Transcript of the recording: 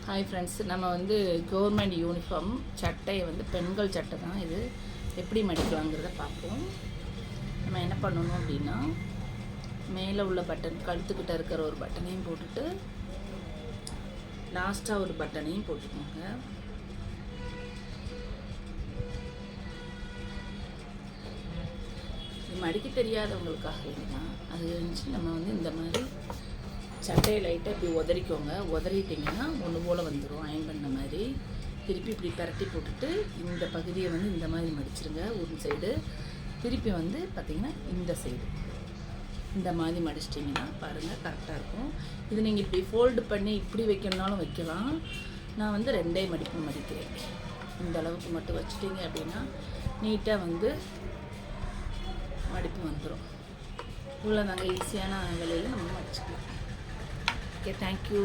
Hi friends, நம்ம வந்து government uniform சட்டையை வந்து பெண்கள் சட்டை தான் இது. எப்படி மடிக்கலாங்கிறத பார்ப்போம். நம்ம என்ன பண்ணணும் அப்படின்னா, மேலே உள்ள பட்டன் கழுத்துக்கிட்ட இருக்கிற ஒரு பட்டனையும் போட்டுட்டு லாஸ்ட்டாக ஒரு பட்டனையும் போட்டுக்கோங்க. இது மடிக்க தெரியாதவங்களுக்காக இல்லைன்னா அது இருந்துச்சு. நம்ம வந்து இந்த மாதிரி சட்டையை லைட்டாக இப்படி உதறிக்கோங்க. உதறிட்டிங்கன்னா ஒன்று போல் வந்துடும் அயன் பண்ண மாதிரி. திருப்பி இப்படி பரட்டி போட்டுட்டு இந்த பகுதியை வந்து இந்த மாதிரி மடிச்சிருங்க. ஒரு சைடு திருப்பி வந்து பார்த்திங்கன்னா இந்த சைடு இந்த மாதிரி மடிச்சிட்டிங்கன்னா பாருங்கள் கரெக்டாக இருக்கும். இது நீங்கள் இப்படி ஃபோல்டு பண்ணி இப்படி வைக்கணுன்னாலும் வைக்கலாம். நான் வந்து ரெண்டே மடிப்பு மடிக்கிறேன். இந்த அளவுக்கு மட்டும் வச்சுட்டிங்க அப்படின்னா நீட்டாக வந்து மடிப்பு வந்துடும். இவ்வளோ நாங்கள் ஈஸியான வேலையில் நம்ம மடிச்சுக்கலாம். Okay, thank you.